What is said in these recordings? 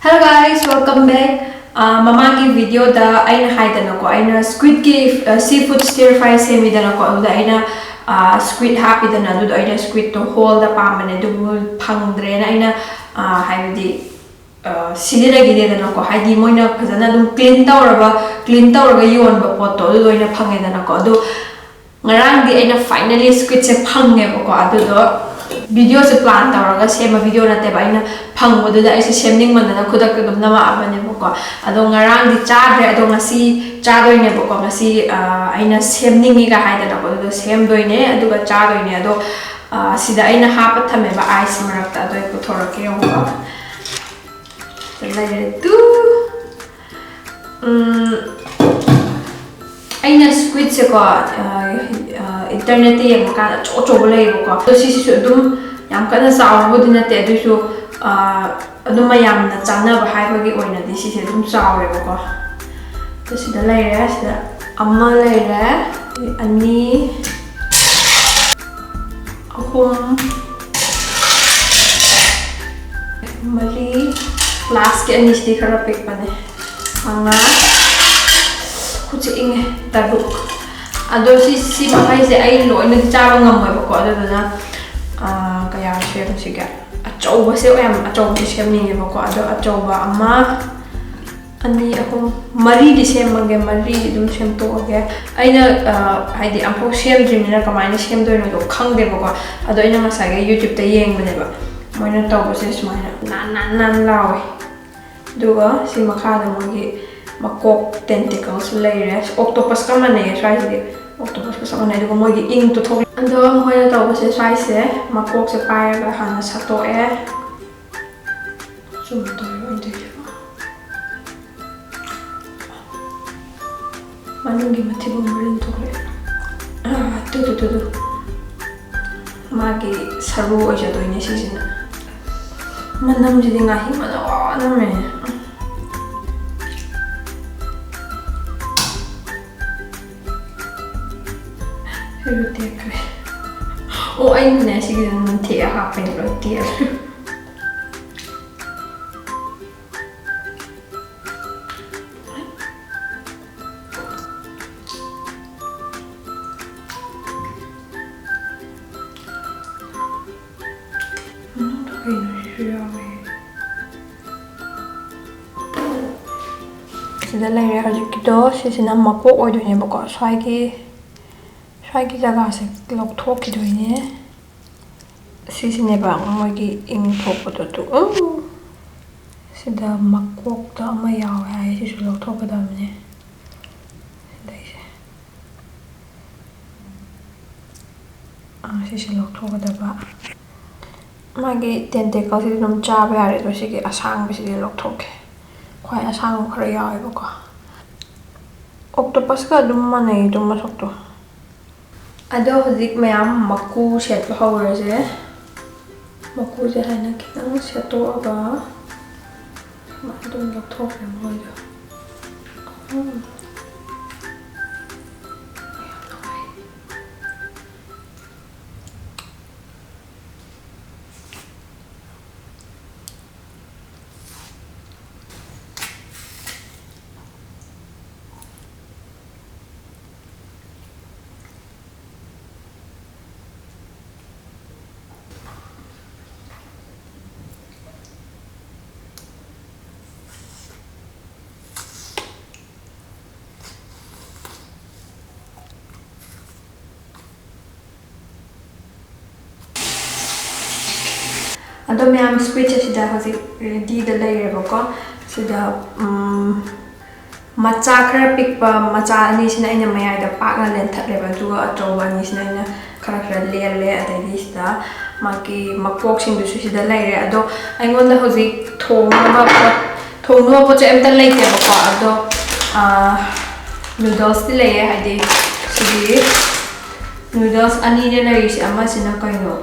Hello guys, welcome back. Mamagi video da aina haidana ko aina squid ki seafood stir fry semi dana ko da aina squid happy dana du aina squid to whole da pamane du phangdre na aina haibdi sidira gi dana ko haidi moina phajana dum clean tawraga yon ba pot to du aina phange dana ko du ngarang di aina finally squid se phange ba ko adu do video se plan tawraga sema video na te ba aina phangbodu da aise semning manana khudak ka dum nama abane bako ado ngarang di chadre ado ngasi chadoi ne bako ngasi aina semning ga haida na ko do sem doi ne adu ga chadoi ne ado sida aina hapa thame ba ice marakta ado ko thorake yo ko lai tu aina squid se ko internet ye ka cho cho lai bako to si si dum yam kana saw bodu na te du su aduma yamna chana ba haibagi oina di sise dum chawre bako to sida laire sida amma laire ani ahum mari last ke ani sidi khara pek pane anga kuchi inge taruk ado si bakai se ai loina chawa ngamoi bako ado na kaya share siga achauba se oyam achauba semni bako ado achauba ama ani ako mari di semage mari dum sem to age aina haidi ampo sem jimina kamaina sem do no khangde bako ado ina masage youtube ta yeng bane ba moina tawba se smaina nan lawe duga si makha da mogi makok tentacles layer octopus kamane try octopus ko sama nai duga mogi ing to thok ando moina tawba se try se makok se pair ga hana sato e zoom to inde manungi matibo marin to le tu magi saru oja do ni sisina manam jidi ngahi mana na me oh ai ne sigi nan te ha pen ro te sida layer hajikito sisina mako oido ne bako swagi jaga se lok thok ki doine sisine ba mogi ing thok to tu sida makok ta ma yaw ai sisu lok thok da mne sisu lok thok da ba magi tentacle si dum cha ba yare to sigi asang bi sigi lok thok khwai asang khara yaw ai bako octopus ka dum manai dum masok to ado hozik mayam maku set hawre je maku je hana kitang seto aba ma dum lok thok le moi do ado mayam squid sida hozi ready da layer bako sida macha khara pikpa macha ani sina ina mayai da pakna len thatle ba duga achoba ani sina ina khara le adai sida maki makok sing du sida layer ado aingon da hozi thongba po che emta leite bako ado noodles ti layer hadi sidi noodles ani ne layer si ama sina kaino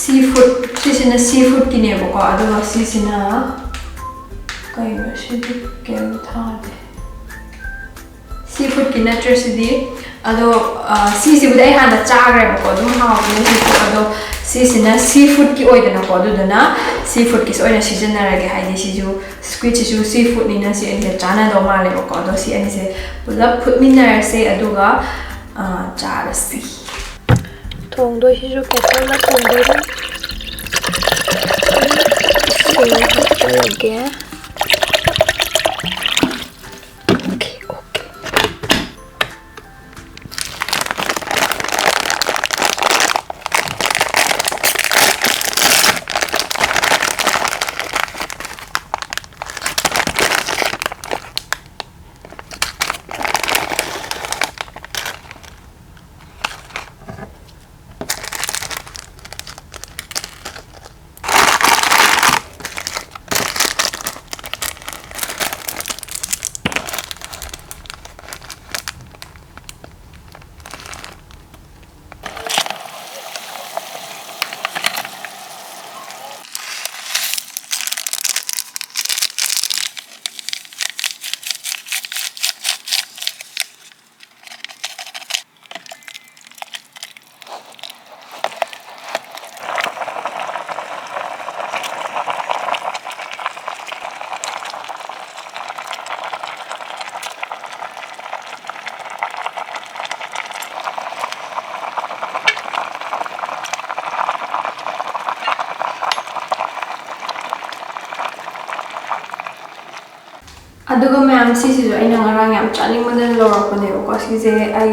seafood sisina seafood kine bako ado sisina kai shidi kem thade seafood ki natrasidi ado seafood ai hana chagre ko dum hawne seafood ado sisina seafood ki oidana ko dudana seafood ki oina seasonara ge haidi siju squid siju seafood ni na si ani chana do male ko ado si ani se pulap phutminar se aduga charasi thong doi siju kettle la thong doi lage aduga ma'am sisi jo aina ngarang yam chaning madan lorok ne ko sise ai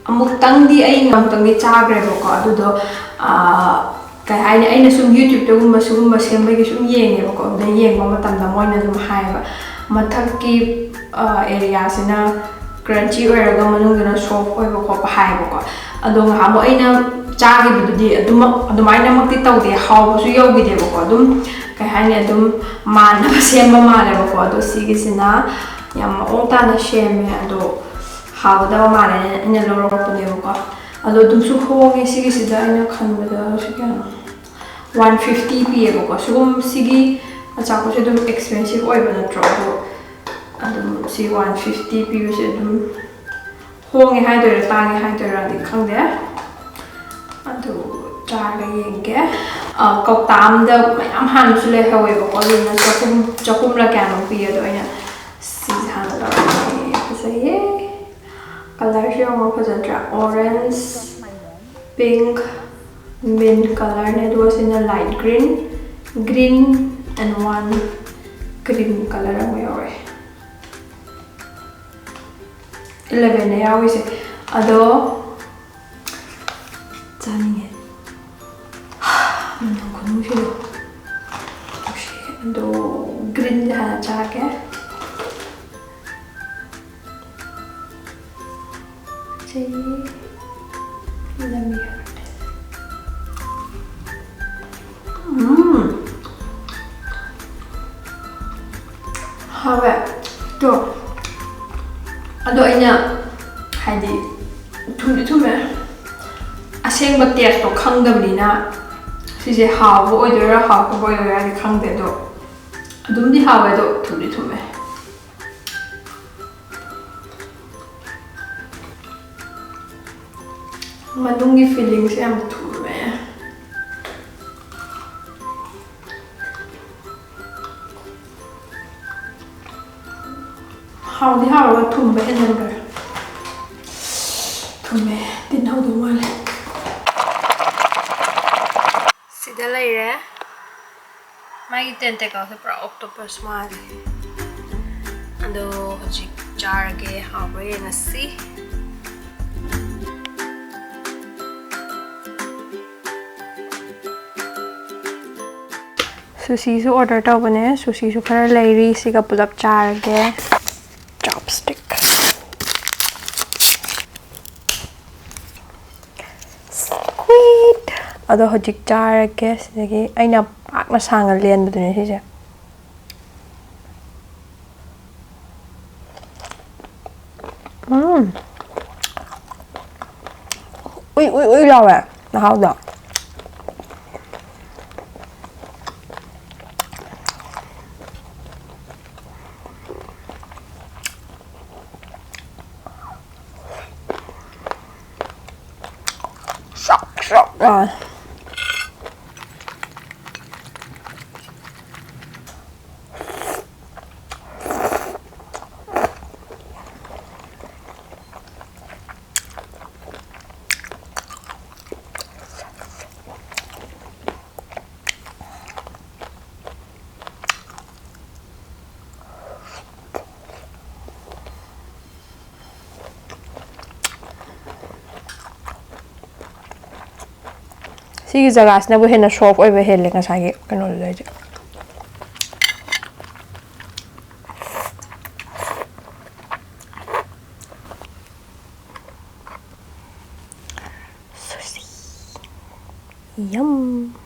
amuk tangdi ai ngam tangdi chagre ko adu do kai haini aina sum youtube to gumba sembai gi sum yenge ko da yeng ma tam da moina dum haiba mathak ki area sina crunchy oiraga manung na soft oi ko haiba ko adu ha mo aina chagi bududi adumaina makti tawde haw su yogi de ko dum kai haini adum mana semba male ko ado sigisina yam ota na sheme ado hawda male ina loro ko ne ko ado dum su hoge sigisida ina khanbada sikana 150 pi ko sugum sigi acha ko se dum expensive oi bana tro adum si 150 pi se dum hoge haidor tangi haidor adi khangde ado chara yenge kautam da mayam han su le hawe ko lina chakum la kano pi ado ina si han la se ye color je mo phajatra orange pink mint color ne it was in a light green and one green color mo yore 11 ne yawi se ado chani do green ha chake see let me have it have do ado ina haidi thume aseng ba taste to khangdabnina sise hawo oidora hawo boyora ni khangde do adumdi hawe do thume manungi feelings am thume hawdi hawo thumbe henenga thume tin hawdu male sida laire mai tente ka se pra octopus male ando hoji char ge hawe ngasi sushi su order ta bane sushi su khara lairi siga pulap char ge chopstick squid ado hojik char ge sidagi aina pakna sangal len budune sise ui lawe na hao da 아. 시기 자가스나부 헤나 소프트 오이베 헬레 가사기 그노르데지 수시 얌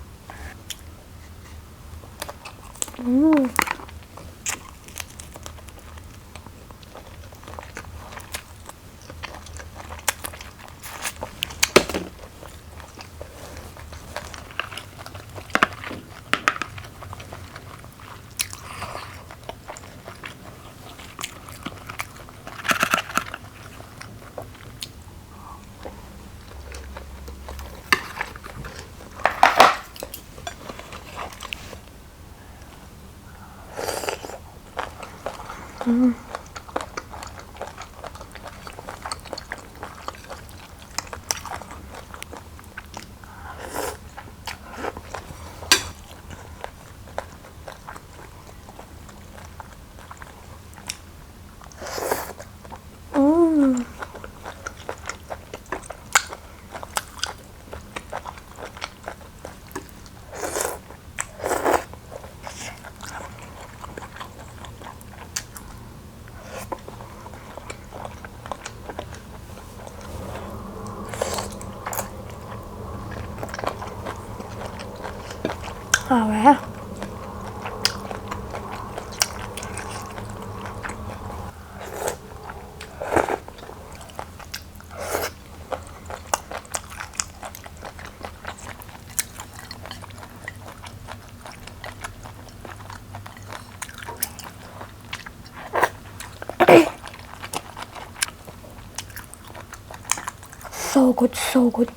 아 왜? So good, so good.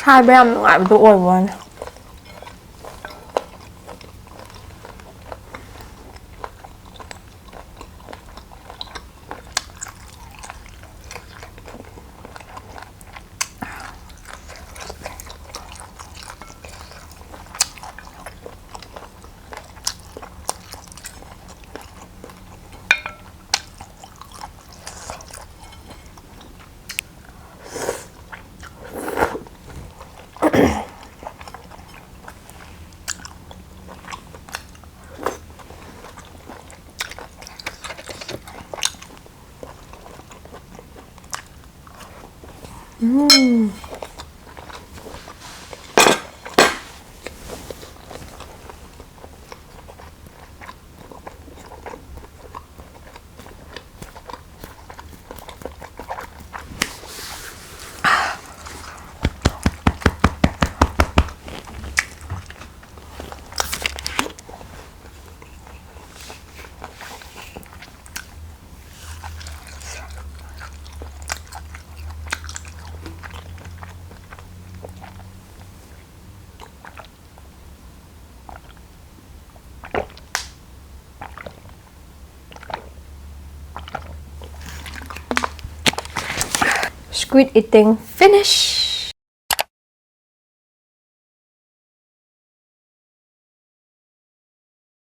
Hai bé em ngại tôi ôi buồn. Squid eating finish.